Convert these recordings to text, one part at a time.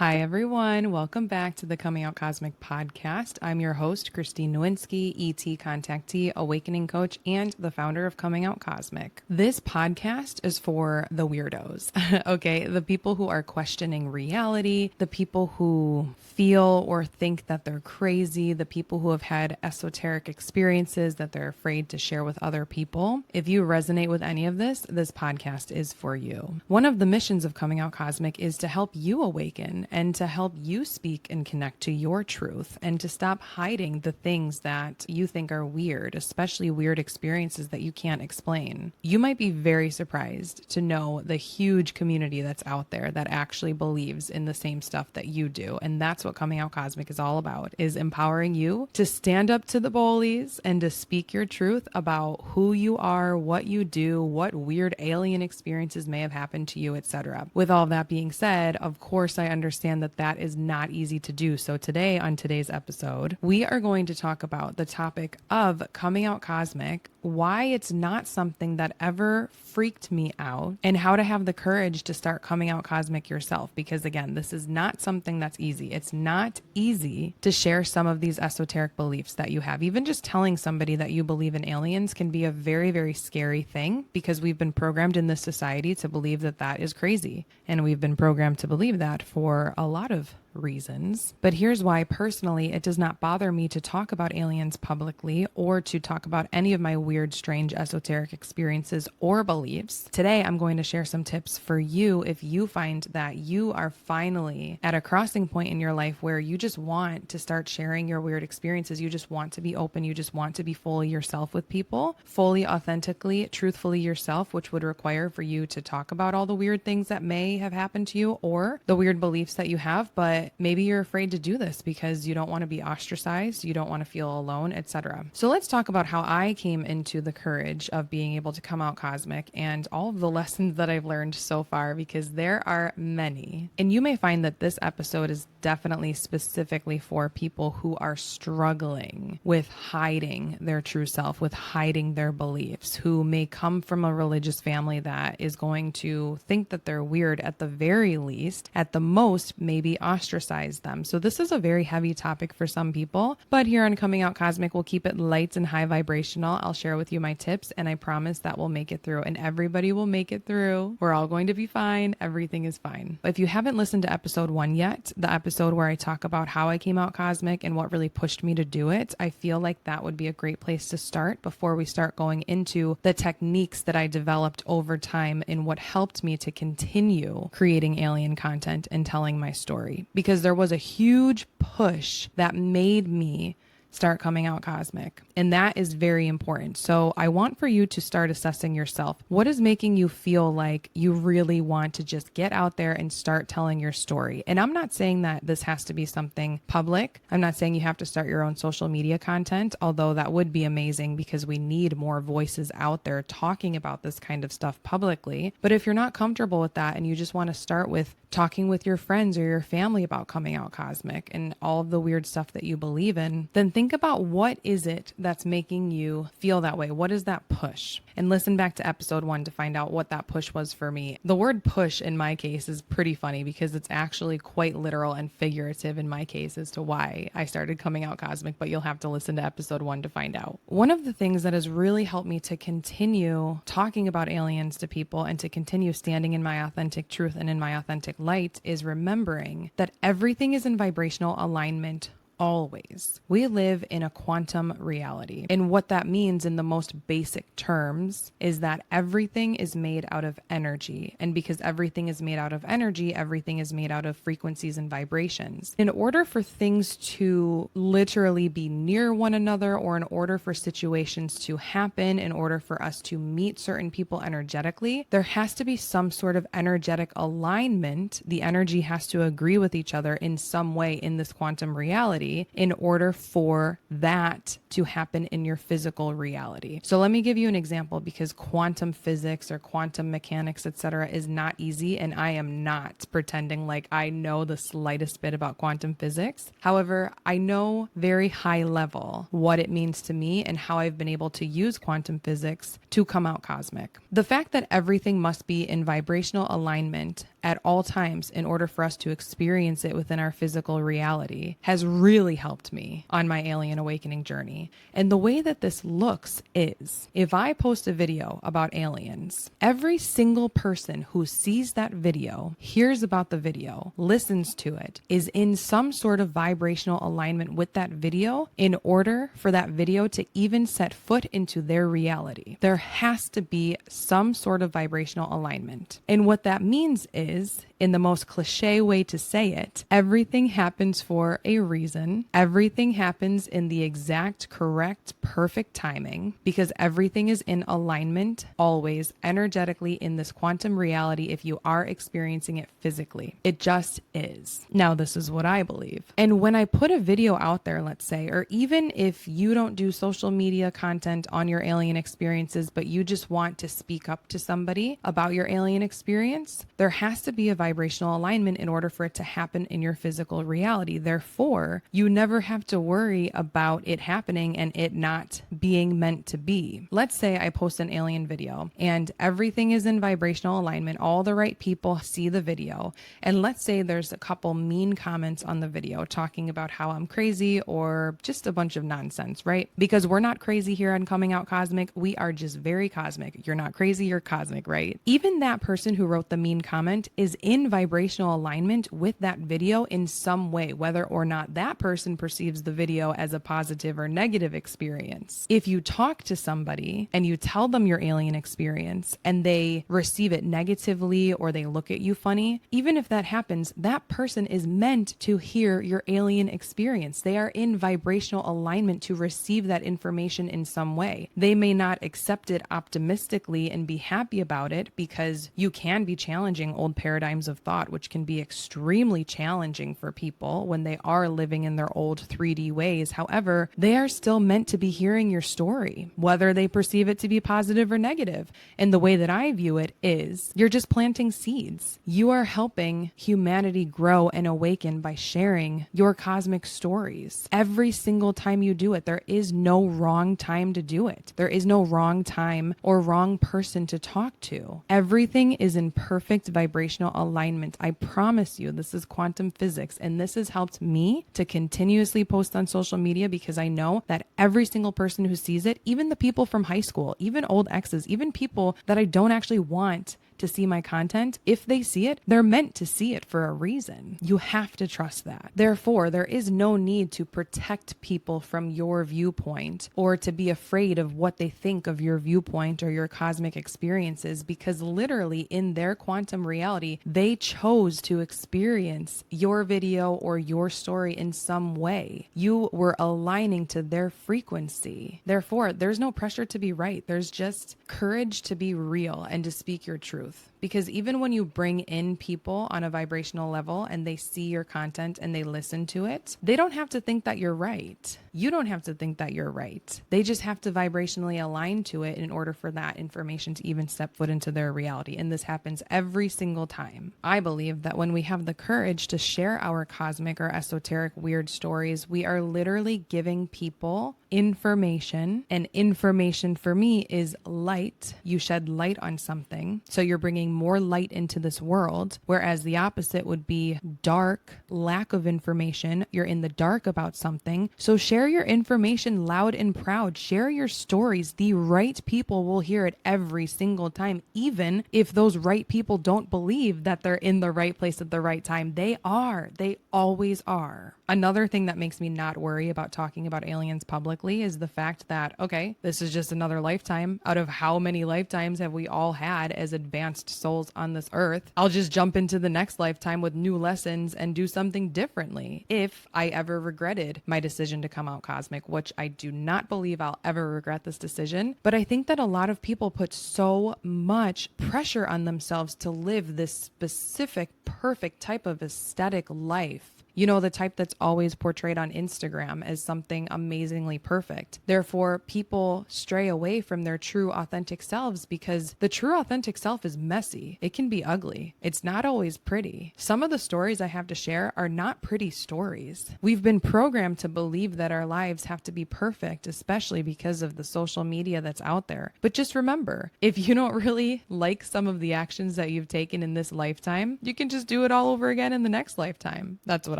Hi, everyone. Welcome back to the Coming Out Cosmic podcast. I'm your host, Christine Nowinski, ET contactee, awakening coach, and the founder of Coming Out Cosmic. This podcast is for the weirdos, okay? The people who are questioning reality, the people who feel or think that they're crazy, the people who have had esoteric experiences that they're afraid to share with other people. If you resonate with any of this podcast is for you. One of the missions of Coming Out Cosmic is to help you awaken and to help you speak and connect to your truth and to stop hiding the things that you think are weird, especially weird experiences that you can't explain. You might be very surprised to know the huge community that's out there that actually believes in the same stuff that you do. And that's what Coming Out Cosmic is all about, is empowering you to stand up to the bullies and to speak your truth about who you are, what you do, what weird alien experiences may have happened to you, etc. With all that being said, of course, I understand that is not easy to do. So today, on today's episode, we are going to talk about the topic of coming out cosmic, why it's not something that ever freaked me out, and how to have the courage to start coming out cosmic yourself. Because again, this is not something that's easy. It's not easy to share some of these esoteric beliefs that you have. Even just telling somebody that you believe in aliens can be a very, very scary thing, because we've been programmed in this society to believe that that is crazy. And we've been programmed to believe that for a lot of reasons. But here's why personally it does not bother me to talk about aliens publicly or to talk about any of my weird, strange, esoteric experiences or beliefs. Today, I'm going to share some tips for you if you find that you are finally at a crossing point in your life where you just want to start sharing your weird experiences. You just want to be open. You just want to be fully yourself with people, fully, authentically, truthfully yourself, which would require for you to talk about all the weird things that may have happened to you or the weird beliefs that you have. But maybe you're afraid to do this because you don't want to be ostracized, you don't want to feel alone, etc. So let's talk about how I came into the courage of being able to come out cosmic and all of the lessons that I've learned so far, because there are many. And you may find that this episode is definitely specifically for people who are struggling with hiding their true self, with hiding their beliefs, who may come from a religious family that is going to think that they're weird at the very least, at the most, maybe ostracize them. So this is a very heavy topic for some people, but here on Coming Out Cosmic, we'll keep it light and high vibrational. I'll share with you my tips, and I promise that we'll make it through, and everybody will make it through. We're all going to be fine. Everything is fine. If you haven't listened to episode 1 yet, the episode where I talk about how I came out cosmic and what really pushed me to do it, I feel like that would be a great place to start before we start going into the techniques that I developed over time and what helped me to continue creating alien content and telling my story. Because there was a huge push that made me start coming out cosmic. And that is very important. So I want for you to start assessing yourself. What is making you feel like you really want to just get out there and start telling your story? And I'm not saying that this has to be something public. I'm not saying you have to start your own social media content, although that would be amazing because we need more voices out there talking about this kind of stuff publicly. But if you're not comfortable with that and you just want to start with talking with your friends or your family about coming out cosmic and all of the weird stuff that you believe in, then think about what is it that's making you feel that way? What is that push? And listen back to episode 1 to find out what that push was for me. The word push in my case is pretty funny because it's actually quite literal and figurative in my case as to why I started coming out cosmic, but you'll have to listen to episode 1 to find out. One of the things that has really helped me to continue talking about aliens to people and to continue standing in my authentic truth and in my authentic light is remembering that everything is in vibrational alignment always. We live in a quantum reality. And what that means in the most basic terms is that everything is made out of energy. And because everything is made out of energy, everything is made out of frequencies and vibrations. In order for things to literally be near one another, or in order for situations to happen, in order for us to meet certain people energetically, there has to be some sort of energetic alignment. The energy has to agree with each other in some way in this quantum reality in order for that to happen in your physical reality. So let me give you an example, because quantum physics or quantum mechanics, etc., is not easy, and I am not pretending like I know the slightest bit about quantum physics. However, I know very high level what it means to me and how I've been able to use quantum physics to come out cosmic. The fact that everything must be in vibrational alignment at all times in order for us to experience it within our physical reality has really helped me on my alien awakening journey. And the way that this looks is, if I post a video about aliens, every single person who sees that video, hears about the video, listens to it, is in some sort of vibrational alignment with that video in order for that video to even set foot into their reality. There has to be some sort of vibrational alignment. And what that means is, in the most cliche way to say it, everything happens for a reason. Everything happens in the exact, correct, perfect timing, because everything is in alignment always energetically in this quantum reality if you are experiencing it physically. It just is. Now, this is what I believe. And when I put a video out there, let's say, or even if you don't do social media content on your alien experiences, but you just want to speak up to somebody about your alien experience, there has to be a vibrational alignment in order for it to happen in your physical reality. Therefore, you never have to worry about it happening and it not being meant to be. Let's say I post an alien video and everything is in vibrational alignment. All the right people see the video. And let's say there's a couple mean comments on the video talking about how I'm crazy or just a bunch of nonsense, right? Because we're not crazy here on Coming Out Cosmic. We are just very cosmic. You're not crazy, you're cosmic, right? Even that person who wrote the mean comment is in vibrational alignment with that video in some way, whether or not that person perceives the video as a positive or negative experience. If you talk to somebody and you tell them your alien experience and they receive it negatively or they look at you funny, even if that happens, that person is meant to hear your alien experience. They are in vibrational alignment to receive that information in some way. They may not accept it optimistically and be happy about it, because you can be challenging old paradigms of thought, which can be extremely challenging for people when they are living in their old 3D ways. However, they are still meant to be hearing your story, whether they perceive it to be positive or negative. And the way that I view it is, you're just planting seeds. You are helping humanity grow and awaken by sharing your cosmic stories. Every single time you do it, there is no wrong time to do it. There is no wrong time or wrong person to talk to. Everything is in perfect vibrational alignment. I promise you, this is quantum physics, and this has helped me to continuously post on social media, because I know that every single person who sees it, even the people from high school, even old exes, even people that I don't actually want to see my content, if they see it, they're meant to see it for a reason. You have to trust that. Therefore, there is no need to protect people from your viewpoint or to be afraid of what they think of your viewpoint or your cosmic experiences, because literally in their quantum reality, they chose to experience your video or your story in some way. You were aligning to their frequency. Therefore, there's no pressure to be right. There's just courage to be real and to speak your truth. Because even when you bring in people on a vibrational level and they see your content and they listen to it, they don't have to think that you're right. You don't have to think that you're right. They just have to vibrationally align to it in order for that information to even step foot into their reality. And this happens every single time. I believe that when we have the courage to share our cosmic or esoteric weird stories, we are literally giving people information, and information for me is light. You shed light on something, so you're bringing more light into this world, whereas the opposite would be dark, lack of information. You're in the dark about something, so share your information loud and proud. Share your stories. The right people will hear it every single time, even if those right people don't believe that they're in the right place at the right time. They are. They always are. Another thing that makes me not worry about talking about aliens publicly is the fact that, okay, this is just another lifetime. Out of how many lifetimes have we all had as advanced souls on this earth? I'll just jump into the next lifetime with new lessons and do something differently. If I ever regretted my decision to come out cosmic, which I do not believe I'll ever regret this decision, but I think that a lot of people put so much pressure on themselves to live this specific, perfect type of aesthetic life You know, the type that's always portrayed on Instagram as something amazingly perfect. Therefore, people stray away from their true authentic selves because the true authentic self is messy. It can be ugly. It's not always pretty. Some of the stories I have to share are not pretty stories. We've been programmed to believe that our lives have to be perfect, especially because of the social media that's out there. But just remember, if you don't really like some of the actions that you've taken in this lifetime, you can just do it all over again in the next lifetime. That's what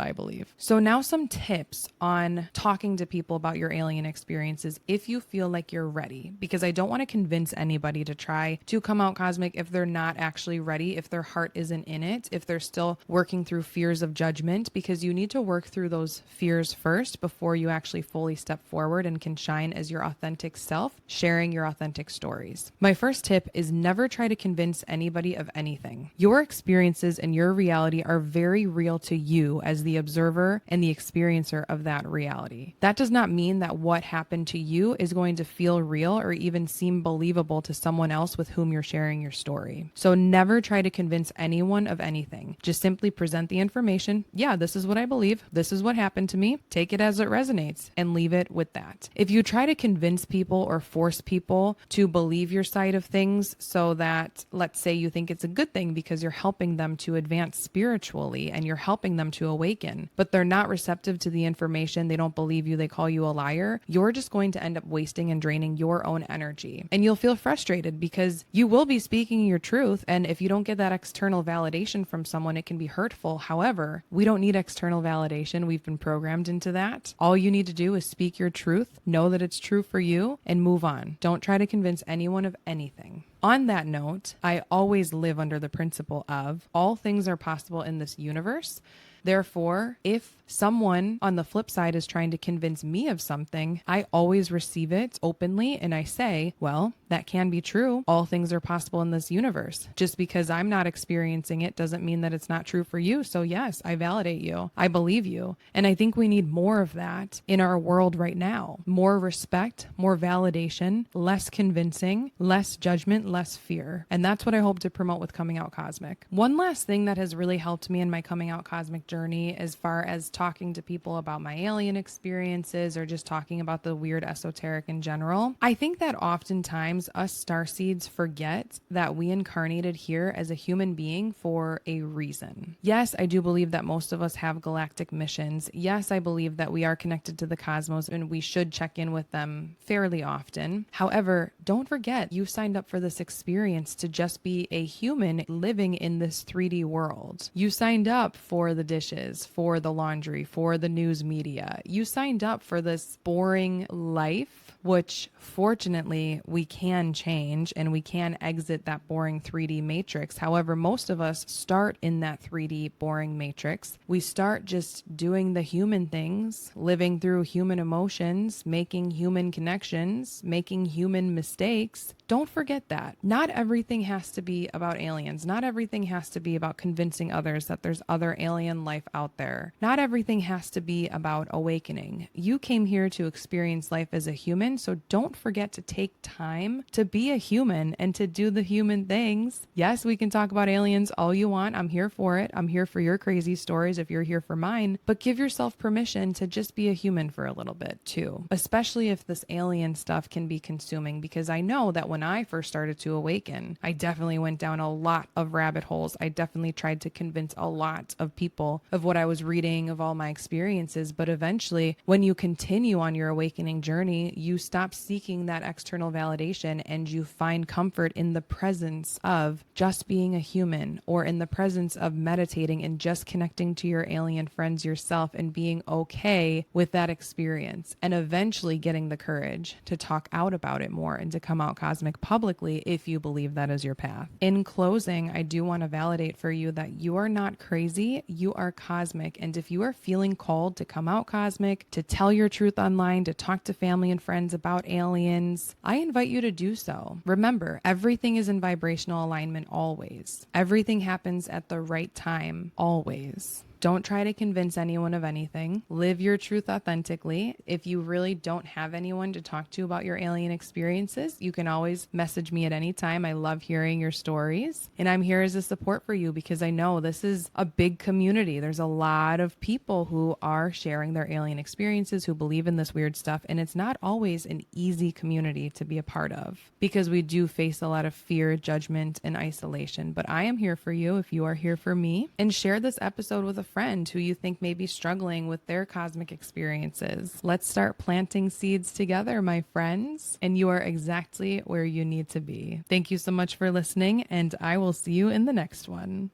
I believe. So now some tips on talking to people about your alien experiences if you feel like you're ready, because I don't want to convince anybody to try to come out cosmic if they're not actually ready, if their heart isn't in it, if they're still working through fears of judgment, because you need to work through those fears first before you actually fully step forward and can shine as your authentic self, sharing your authentic stories. My first tip is never try to convince anybody of anything. Your experiences and your reality are very real to you as the observer and the experiencer of that reality. That does not mean that what happened to you is going to feel real or even seem believable to someone else with whom you're sharing your story. So never try to convince anyone of anything. Just simply present the information. Yeah, this is what I believe. This is what happened to me. Take it as it resonates and leave it with that. If you try to convince people or force people to believe your side of things so that, let's say you think it's a good thing because you're helping them to advance spiritually and you're helping them to awaken, but they're not receptive to the information, they don't believe you, they call you a liar, you're just going to end up wasting and draining your own energy. And you'll feel frustrated because you will be speaking your truth. And if you don't get that external validation from someone, it can be hurtful. However, we don't need external validation. We've been programmed into that. All you need to do is speak your truth, know that it's true for you, and move on. Don't try to convince anyone of anything. On that note, I always live under the principle of all things are possible in this universe. Therefore, if someone on the flip side is trying to convince me of something, I always receive it openly and I say, well, that can be true. All things are possible in this universe. Just because I'm not experiencing it doesn't mean that it's not true for you. So yes, I validate you. I believe you. And I think we need more of that in our world right now. More respect, more validation, less convincing, less judgment, less fear. And that's what I hope to promote with Coming Out Cosmic. One last thing that has really helped me in my Coming Out Cosmic journey as far as talking to people about my alien experiences or just talking about the weird esoteric in general, I think that oftentimes us starseeds forget that we incarnated here as a human being for a reason. Yes, I do believe that most of us have galactic missions. Yes, I believe that we are connected to the cosmos and we should check in with them fairly often. However, don't forget you signed up for this experience to just be a human living in this 3D world. You signed up for the dishes, for the laundry, for the news media. You signed up for this boring life, which fortunately we can change and we can exit that boring 3D matrix. However, most of us start in that 3D boring matrix. We start just doing the human things, living through human emotions, making human connections, making human mistakes. Don't forget that. Not everything has to be about aliens. Not everything has to be about convincing others that there's other alien life out there. Not everything has to be about awakening. You came here to experience life as a human, so don't forget to take time to be a human and to do the human things. Yes, we can talk about aliens all you want. I'm here for it. I'm here for your crazy stories if you're here for mine, but give yourself permission to just be a human for a little bit too, especially if this alien stuff can be consuming, because I know that when I first started to awaken, I definitely went down a lot of rabbit holes. I definitely tried to convince a lot of people of what I was reading, of all my experiences, but eventually when you continue on your awakening journey, you stop seeking that external validation and you find comfort in the presence of just being a human, or in the presence of meditating and just connecting to your alien friends yourself and being okay with that experience, and eventually getting the courage to talk out about it more and to come out cosmic publicly if you believe that is your path. In closing, I do want to validate for you that you are not crazy, you are cosmic. And if you are feeling called to come out cosmic, to tell your truth online, to talk to family and friends about aliens, I invite you to do so. Remember, everything is in vibrational alignment always. Everything happens at the right time always. Don't try to convince anyone of anything. Live your truth authentically. If you really don't have anyone to talk to about your alien experiences, you can always message me at any time. I love hearing your stories, and I'm here as a support for you because I know this is a big community. There's a lot of people who are sharing their alien experiences, who believe in this weird stuff, and it's not always an easy community to be a part of because we do face a lot of fear, judgment, and isolation. But I am here for you if you are here for me. And share this episode with a friend who you think may be struggling with their cosmic experiences. Let's start planting seeds together, my friends, and you are exactly where you need to be. Thank you so much for listening, and I will see you in the next one.